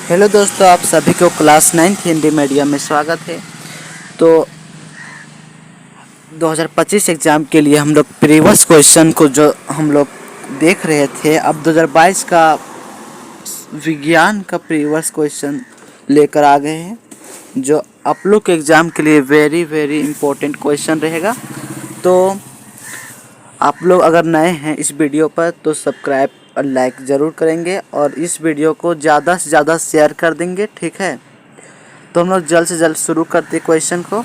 Hello दोस्तों, आप सभी को क्लास 9th हिंदी मीडियम में स्वागत है। तो 2025 एग्ज़ाम के लिए हम लोग प्रीवियस क्वेश्चन को जो हम लोग देख रहे थे, अब 2022 का विज्ञान का प्रीवियस क्वेश्चन लेकर आ गए हैं, जो आप लोग के एग्ज़ाम के लिए वेरी वेरी इम्पोर्टेंट क्वेश्चन रहेगा। तो आप लोग अगर नए हैं इस वीडियो पर तो सब्सक्राइब और लाइक ज़रूर करेंगे और इस वीडियो को ज़्यादा से ज़्यादा शेयर कर देंगे, ठीक है। तो हम लोग जल्द से जल्द शुरू करते क्वेश्चन को।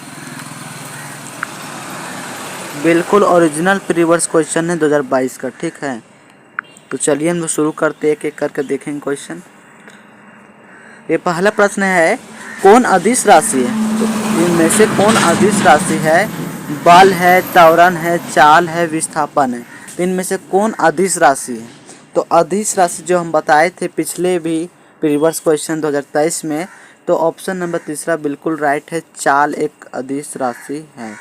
बिल्कुल ओरिजिनल प्रीवियस क्वेश्चन है 2022 का, ठीक है। तो चलिए हम लोग शुरू करते एक एक करके देखेंगे क्वेश्चन। ये पहला प्रश्न है, कौन अदिश राशि है? तो इनमें से कौन अदिश राशि है? बल है, त्वरण है, चाल है, विस्थापन है। तो इनमें से कौन अदिश राशि है? तो अदिश राशि जो हम बताए थे पिछले भी प्रीवियस क्वेश्चन 2023 में, तो ऑप्शन नंबर तीसरा बिल्कुल राइट है, चाल एक अदिश राशि है।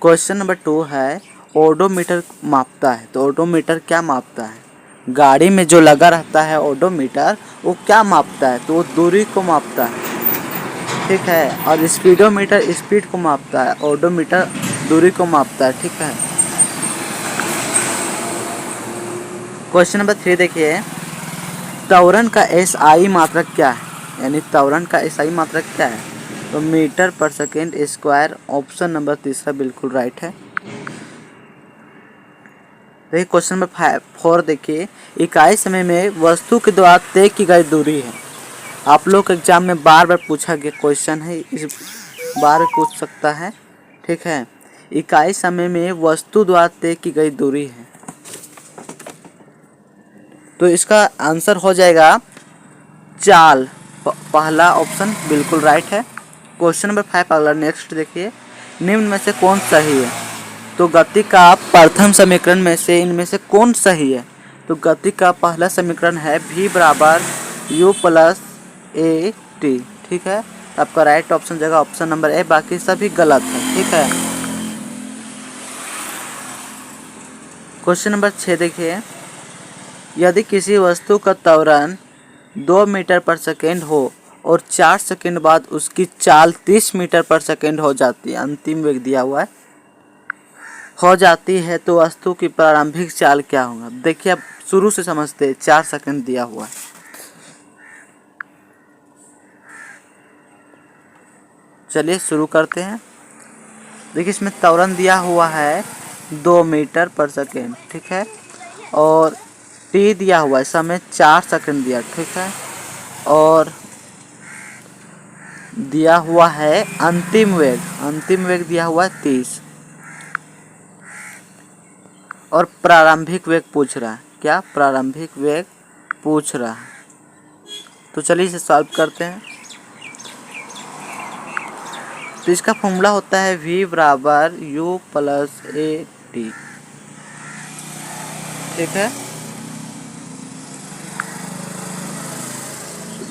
क्वेश्चन नंबर 2 है, ओडोमीटर मापता है। तो ओडोमीटर क्या मापता है? गाड़ी में जो लगा रहता है ओडोमीटर, वो क्या मापता है? तो वो दूरी को मापता है, ठीक है। और स्पीडोमीटर स्पीड को मापता है, ओडोमीटर दूरी को मापता है, ठीक है। क्वेश्चन नंबर 3 देखिए, त्वरण का एसआई मात्रक क्या है? यानी त्वरण का एसआई मात्रक क्या है? तो मीटर पर सेकेंड स्क्वायर। ऑप्शन नंबर तीसरा बिल्कुल राइट है। देखिए क्वेश्चन नंबर 4 देखिए, इकाई समय में वस्तु के द्वारा तय की गई दूरी है। आप लोग एग्जाम में बार बार पूछा गया क्वेश्चन है, इस बार पूछ सकता है, ठीक है। इकाई समय में वस्तु द्वारा तय की गई दूरी है, तो इसका आंसर हो जाएगा चाल। पहला ऑप्शन बिल्कुल राइट है। क्वेश्चन नंबर 5 अगला नेक्स्ट देखिए, निम्न में से कौन सही है? तो गति का प्रथम समीकरण में से इनमें से कौन सही है? तो गति का पहला समीकरण है v बराबर u प्लस ए टी, ठीक है। आपका राइट ऑप्शन जगह ऑप्शन नंबर ए, बाकी सभी गलत है, ठीक है। क्वेश्चन नंबर 6 देखिए, यदि किसी वस्तु का त्वरण 2 मीटर पर सेकेंड हो और 4 सेकेंड बाद उसकी चाल 30 मीटर पर सेकेंड हो जाती है, अंतिम वेग दिया हुआ है, हो जाती है, तो वस्तु की प्रारंभिक चाल क्या होगा? देखिए अब शुरू से समझते हैं, 4 सेकंड दिया हुआ है। चलिए शुरू करते हैं। देखिए इसमें त्वरण दिया हुआ है 2 मीटर पर सेकेंड, ठीक है। और टी दिया हुआ है, समय 4 सेकंड दिया, ठीक है। और दिया हुआ है अंतिम वेग दिया हुआ है 30। और प्रारंभिक वेग पूछ रहा है, क्या प्रारंभिक वेग पूछ रहा है। तो चलिए इसे सॉल्व करते हैं। तो इसका फॉर्मूला होता है v बराबर u प्लस ए टी, ठीक है।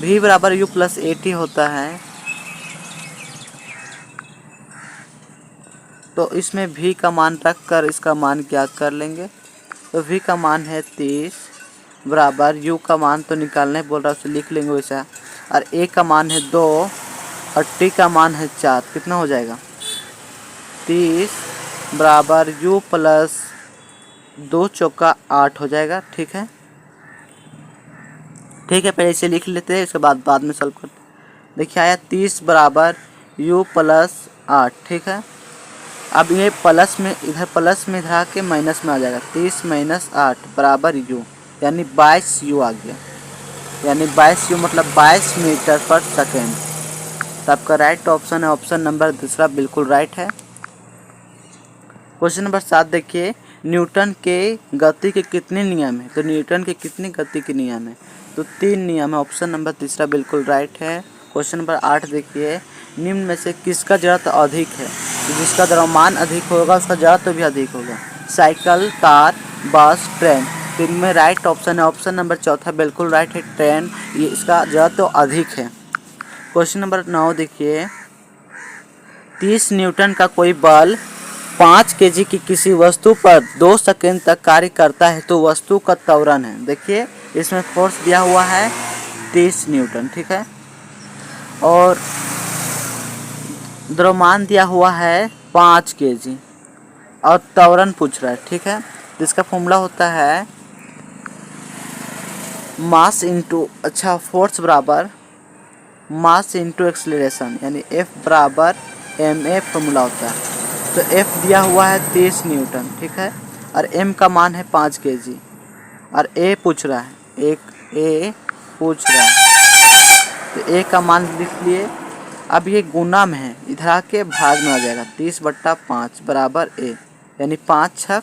v बराबर u प्लस ए टी होता है, तो इसमें v का मान रख कर इसका मान क्या कर लेंगे। तो v का मान है 30 बराबर u का मान तो निकालने बोल रहा है, उसे लिख लेंगे वैसा। और a का मान है 2 और t का मान है 4, कितना हो जाएगा? 30 बराबर u प्लस 2 चौका 8 हो जाएगा, ठीक है। ठीक है, पहले इसे लिख लेते हैं, इसके बाद में सॉल्व करते हैं। देखिए आया 30 बराबर u प्लस 8, ठीक है। अब ये प्लस में इधर आके माइनस में आ जाएगा, 30 माइनस 8 बराबर u, यानी 22 u आ गया। यानी 22 u मतलब 22 मीटर पर सेकेंड। तो आपका राइट ऑप्शन है ऑप्शन नंबर दूसरा बिल्कुल राइट है। क्वेश्चन नंबर 7 देखिए, न्यूटन के गति के कितने नियम है? तो न्यूटन के कितनी गति के नियम है? तो 3 नियम है, ऑप्शन नंबर तीसरा बिल्कुल राइट है। क्वेश्चन नंबर 8 देखिए, निम्न में से किसका जड़त्व अधिक है? तो जिसका द्रव्यमान अधिक होगा उसका जड़त्व भी अधिक होगा, साइकिल, कार, बस, ट्रेन। तो इनमें राइट ऑप्शन है ऑप्शन नंबर चौथा बिल्कुल राइट है, ट्रेन, ये इसका जड़त्व अधिक है। क्वेश्चन नंबर 9 देखिए, 30 न्यूटन का कोई बल 5 केजी की किसी वस्तु पर 2 सेकंड तक कार्य करता है तो वस्तु का त्वरण है। देखिए इसमें फोर्स दिया हुआ है 30 न्यूटन, ठीक है, और द्रव्यमान दिया हुआ है 5 केजी और त्वरण पूछ रहा है, ठीक है। तो इसका फॉर्मूला होता है मास इंटू फोर्स बराबर मास इंटू एक्सेलरेशन, यानी F बराबर ma फॉर्मूला होता है। तो F दिया हुआ है 30 न्यूटन, ठीक है, और m का मान है 5 केजी और a पूछ रहा है, a पूछ रहा है, तो a का मान लिख लिए। अब ये गुना में है, इधर आके भाग में आ जाएगा, 30/5 बराबर a, यानी 5 छक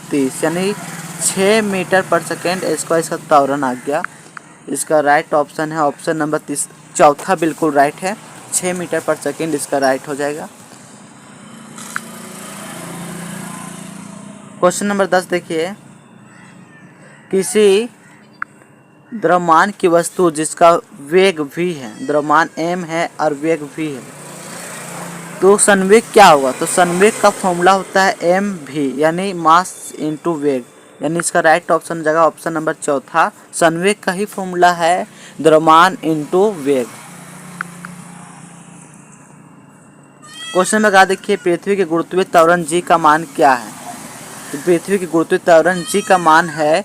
30, यानी 6 मीटर पर सेकेंड इसका त्वरण आ गया। इसका राइट ऑप्शन है ऑप्शन नंबर 4 बिल्कुल राइट है, 6 मीटर पर सेकेंड इसका राइट हो जाएगा। क्वेश्चन नंबर 10 देखिए, किसी द्रव्यमान की वस्तु जिसका वेग v है, द्रव्यमान m है और वेग v है, तो संवेग क्या होगा? तो संवेग का फॉर्मूला होता है mv, यानी मास इंटू वेग, यानी इसका राइट ऑप्शन हो जाएगा ऑप्शन नंबर 4। संवेग का ही फॉर्मूला है द्रव्यमान इंटू वेग। क्वेश्चन में कहा देखिए, पृथ्वी के गुरुत्वीय त्वरण g का मान क्या है? तो पृथ्वी की गुरुत्वीय त्वरण g का मान है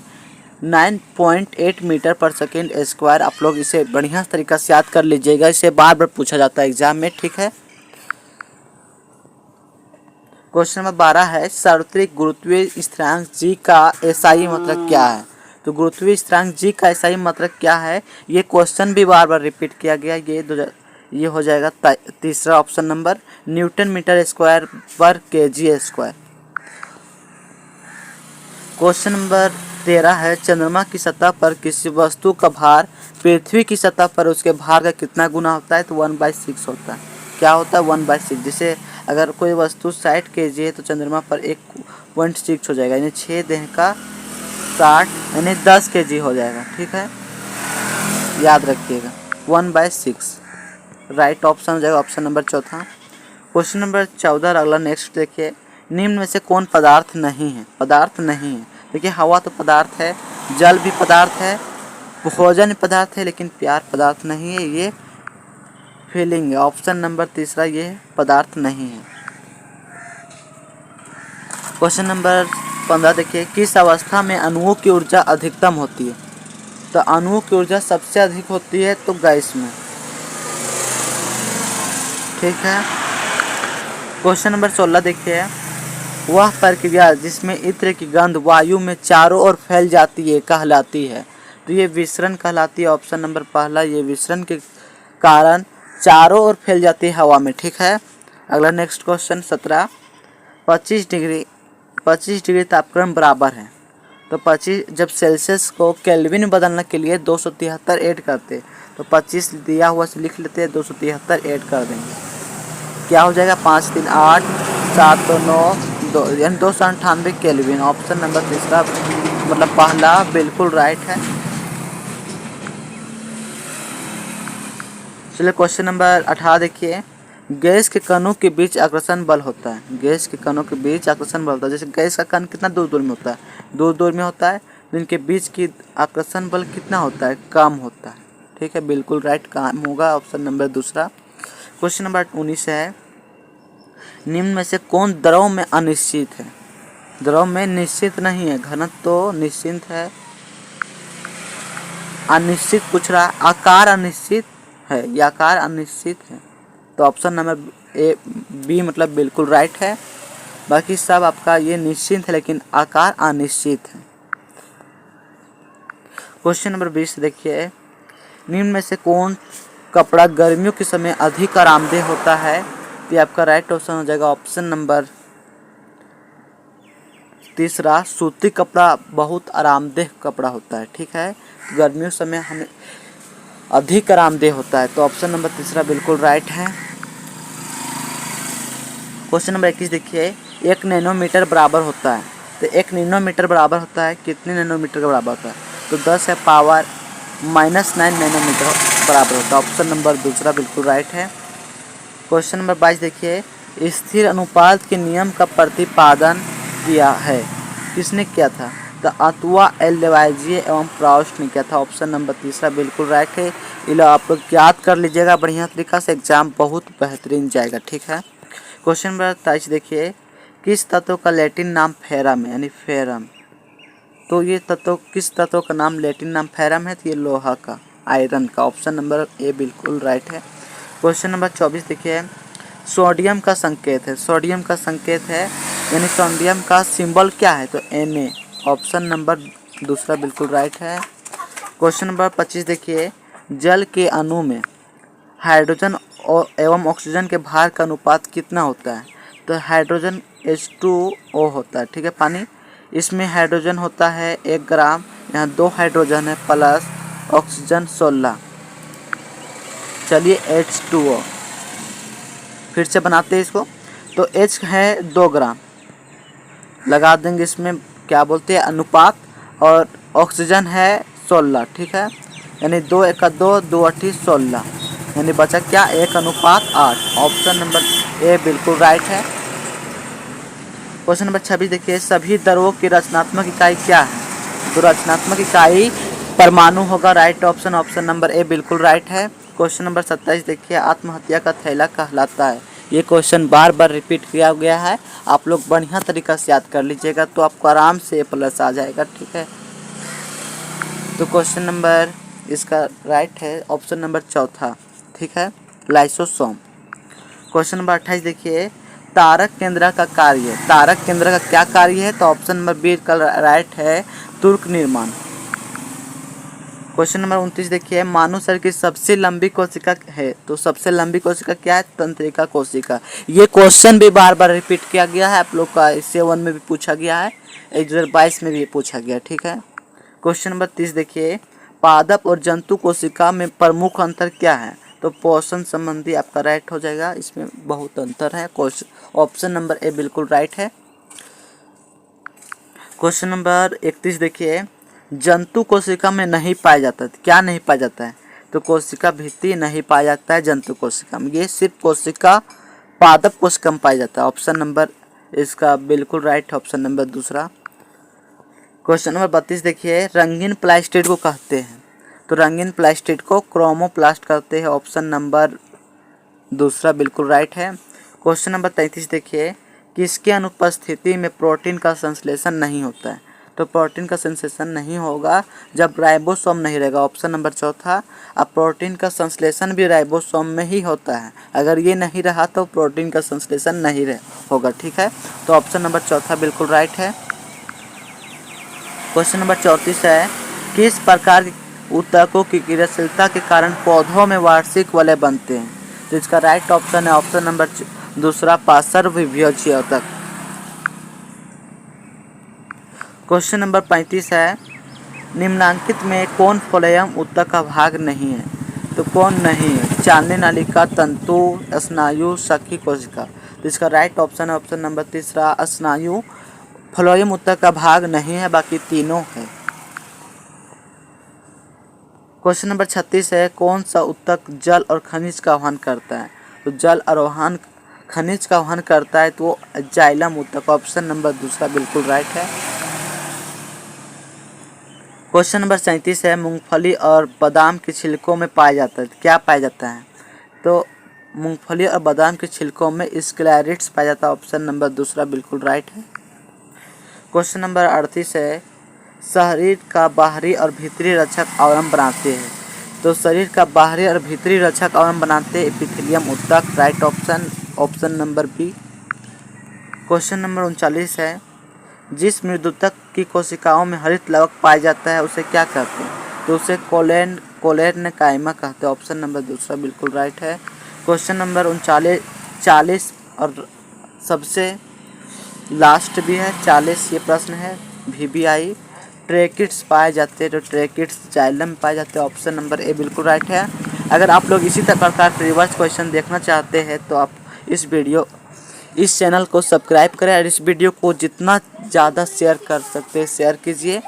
9.8 मीटर पर सेकेंड स्क्वायर। आप लोग इसे बढ़िया तरीका से याद कर लीजिएगा, इसे बार बार पूछा जाता है एग्जाम में, ठीक है। क्वेश्चन नंबर 12 है, सार्वत्रिक गुरुत्वीय स्थिरांक g का एसआई मात्रक क्या है? तो गुरुत्वीय स्थिरांक g का एसआई मात्रक क्या है, ये क्वेश्चन भी बार बार रिपीट किया गया। ये हो जाएगा तीसरा option number, newton metre square पर केजी स्क्वायर। क्वेश्चन नंबर 13 है, चंद्रमा की सतह पर किसी वस्तु का भार पृथ्वी की सतह पर उसके भार का कितना गुना होता है? तो 1/6 होता है। क्या होता है? 1/6। जैसे अगर कोई वस्तु 60 kg है तो चंद्रमा पर 1.6 हो जाएगा, यानी 6 देह का 60, यानी 10 kg हो जाएगा, ठीक है, याद रखिएगा 1/6 राइट ऑप्शन हो जाएगा ऑप्शन नंबर 4। क्वेश्चन नंबर 14 अगला नेक्स्ट देखिए, निम्न में से कौन पदार्थ नहीं है? पदार्थ नहीं है, देखिए हवा तो पदार्थ है, जल भी पदार्थ है, भोजन पदार्थ है, लेकिन प्यार पदार्थ नहीं है, ये फीलिंग है। ऑप्शन नंबर 3 ये पदार्थ नहीं है। क्वेश्चन नंबर 15 देखिए, किस अवस्था में अणुओं की ऊर्जा अधिकतम होती है? तो अणुओं की ऊर्जा सबसे अधिक होती है तो गैस में, ठीक है। क्वेश्चन नंबर 16 देखिए, वह प्रक्रिया जिसमें इत्र की गंध वायु में चारों ओर फैल जाती है कहलाती है? तो ये विसरण कहलाती है। ऑप्शन नंबर 1 ये विसरण के कारण चारों ओर फैल जाती है हवा में, ठीक है। अगला नेक्स्ट क्वेश्चन 17, 25 डिग्री तापक्रम बराबर है, तो 25 जब सेल्सियस को केल्विन में बदलने के लिए 273 ऐड करते, तो 25 दिया हुआ से लिख लेते हैं, 273 ऐड कर देंगे, क्या हो जाएगा? 5 3 8 7 2 9 2, यानी 298 केल्विन। ऑप्शन नंबर 3 मतलब पहला बिल्कुल राइट है। चलिए क्वेश्चन नंबर 18 देखिए, गैस के कणों के बीच आकर्षण बल होता है। गैस के कणों के बीच आकर्षण बल होता है, जैसे गैस का कण कितना दूर में होता है? दूर में होता है, तो इनके बीच की आकर्षण बल कितना होता है? कम होता है, ठीक है, बिल्कुल राइट काम होगा ऑप्शन नंबर 2। क्वेश्चन नंबर 19 है, निम्न में से कौन द्रव में अनिश्चित है? द्रव में निश्चित नहीं है, घनत्व तो निश्चित है, अनिश्चित पूछ रहा है, आकार अनिश्चित है, यह आकार अनिश्चित है, तो ऑप्शन नंबर ए बी मतलब बिल्कुल राइट है। बाकी सब आपका ये निश्चित है लेकिन आकार अनिश्चित है। क्वेश्चन नंबर 20 देखिए, निम्न में से कौन कपड़ा गर्मियों के समय अधिक आरामदेह होता है? तो आपका राइट ऑप्शन हो जाएगा ऑप्शन नंबर 3 सूती कपड़ा बहुत आरामदेह कपड़ा होता है, ठीक है, गर्मियों समय हमें अधिक आरामदेह होता है, तो ऑप्शन नंबर 3 बिल्कुल राइट है। क्वेश्चन नंबर 21 देखिए, 1 नैनोमीटर बराबर होता है, तो 1 नैनोमीटर बराबर होता है कितने नैनोमीटर का बराबर होता है? तो 10 है पावर -9 नैनोमीटर बराबर होता है। ऑप्शन नंबर 2 बिल्कुल राइट है। क्वेश्चन नंबर 22 देखिए, स्थिर अनुपात के नियम का प्रतिपादन किया है? किसने किया था? तो अथवा एल्डेवाइजिए एवं प्राउस्ट ने किया था। ऑप्शन नंबर तीसरा बिल्कुल राइट है। ये लो आप लोग याद कर लीजिएगा बढ़िया तरीका से, एग्जाम बहुत बेहतरीन जाएगा। ठीक है। क्वेश्चन नंबर 23 देखिए, किस तत्व का लैटिन नाम फेरम है, यानी फेरम? तो ये तत्व, किस तत्व का नाम लैटिन नाम फेरम है? तो ये लोहा का, आयरन का। ऑप्शन नंबर ए बिल्कुल राइट है। क्वेश्चन नंबर 24 देखिए, सोडियम का संकेत है, सोडियम का संकेत है यानी सोडियम का सिंबल क्या है? तो Na। ऑप्शन नंबर दूसरा बिल्कुल राइट है। क्वेश्चन नंबर 25 देखिए, जल के अणु में हाइड्रोजन एवं ऑक्सीजन के भार का अनुपात कितना होता है? तो हाइड्रोजन H2O होता है। ठीक है, पानी, इसमें हाइड्रोजन होता है 1 ग्राम, यहाँ 2 हाइड्रोजन है प्लस ऑक्सीजन 16। चलिए H2O फिर से बनाते हैं इसको। तो H है 2 ग्राम, लगा देंगे इसमें क्या बोलते हैं अनुपात, और ऑक्सीजन है 16। ठीक है, यानी 2 × 2 2 × 8 16, यानी बचा क्या 1:8। ऑप्शन नंबर ए बिल्कुल राइट है। क्वेश्चन नंबर 26 देखिए, सभी द्रवों की रचनात्मक इकाई क्या है? तो रचनात्मक इकाई परमाणु होगा। Right option, option number A बिल्कुल राइट है। क्वेश्चन नंबर 27 देखिए, आत्महत्या का थैला कहलाता है? ये क्वेश्चन बार बार रिपीट किया गया है, आप लोग बढ़िया तरीका से याद कर लीजिएगा तो आपको आराम से A+ आ जाएगा। ठीक है, तो क्वेश्चन नंबर इसका राइट है ऑप्शन नंबर चौथा। ठीक है, लाइसोसोम। क्वेश्चन नंबर 28 देखिए, तारक केंद्र का कार्य, तारक केंद्र का क्या कार्य है? तो ऑप्शन नंबर बी का राइट है तुर्क निर्माण। क्वेश्चन नंबर 29 देखिए, मानव शरीर की सबसे लंबी कोशिका है? तो सबसे लंबी कोशिका क्या है? तंत्रिका कोशिका। ये क्वेश्चन भी बार बार रिपीट किया गया है, आप लोग का इससे 1 में भी पूछा गया है, 2022 में भी पूछा गया। ठीक है। क्वेश्चन नंबर 30 देखिए, पादप और जंतु कोशिका में प्रमुख अंतर क्या है? तो पोषण संबंधी आपका राइट हो जाएगा, इसमें बहुत अंतर है। ऑप्शन नंबर ए बिल्कुल राइट है। क्वेश्चन नंबर 31 देखिए, जंतु कोशिका में नहीं पाया जाता है, क्या नहीं पाया जाता है? तो कोशिका भित्ति नहीं पाया जाता है जंतु कोशिका में, ये सिर्फ कोशिका पादप कोशिका में पाया जाता है। ऑप्शन नंबर इसका बिल्कुल राइट है, ऑप्शन नंबर दूसरा। क्वेश्चन नंबर 32 देखिए, रंगीन प्लास्टिड को कहते हैं? तो रंगीन प्लास्टिड को क्रोमोप्लास्ट कहते हैं। ऑप्शन नंबर दूसरा बिल्कुल राइट है। क्वेश्चन नंबर 33 देखिए, किसके अनुपस्थिति में प्रोटीन का संश्लेषण नहीं होता है? तो प्रोटीन का संश्लेषण नहीं होगा जब राइबोसोम नहीं रहेगा। ऑप्शन नंबर चौथा। अब प्रोटीन का संश्लेषण भी राइबोसोम में ही होता है, अगर ये नहीं रहा तो प्रोटीन का संश्लेषण नहीं होगा। ठीक है, तो ऑप्शन नंबर चौथा बिल्कुल राइट है। क्वेश्चन नंबर 34 है, किस प्रकार के ऊतकों की क्रियाशीलता के कारण पौधों में वार्षिक वलय बनते हैं? तो इसका राइट ऑप्शन है ऑप्शन नंबर दूसरा, पार्श्वविभज्य ऊतक। क्वेश्चन नंबर 35 है, निम्नांकित में कौन फ्लोएम ऊतक का भाग नहीं है? तो कौन नहीं है? चालनी नालिका, तंतु, स्नायु, सखी कोशिका। तो इसका राइट ऑप्शन है ऑप्शन नंबर तीसरा, स्नायु। फ्लोएम ऊतक का भाग नहीं है, बाकी तीनों है। क्वेश्चन नंबर 36 है, कौन सा ऊतक जल और खनिज का आह्वान करता है? तो जल और खनिज का आह्वान करता है तो वो जाइलम ऊतक। ऑप्शन नंबर दूसरा बिल्कुल राइट है। क्वेश्चन नंबर 37 है, मूंगफली और बादाम के छिलकों में पाया जाता है, क्या पाया जाता है? तो मूंगफली और बादाम के छिलकों में स्क्लेरिड्स पाया जाता है। ऑप्शन नंबर दूसरा बिल्कुल राइट है। क्वेश्चन नंबर 38 है, शरीर का बाहरी और भीतरी रक्षक आवरण बनाते हैं? तो शरीर का बाहरी और भीतरी रक्षक आवरण बनाते हैं एपिथेलियम ऊतक। Right option, option number B. Question number 39 है, जिस मृदुतक की कोशिकाओं में हरित लवक पाया जाता है उसे क्या कहते हैं? तो उसे कोलेनकाइमा कहते हैं। ऑप्शन नंबर दूसरा बिल्कुल राइट है। क्वेश्चन नंबर 40 और सबसे लास्ट भी है, 40 ये प्रश्न है, VBI ट्रेकिड्स पाए जाते हैं, तो ट्रेकिड्स जाइलम पाए जाते हैं। ऑप्शन नंबर ए बिल्कुल राइट है। अगर आप लोग इसी प्रकार के रिवर्स क्वेश्चन देखना चाहते हैं तो आप इस चैनल को सब्सक्राइब करें और इस वीडियो को जितना ज़्यादा शेयर कर सकते हैं शेयर कीजिए।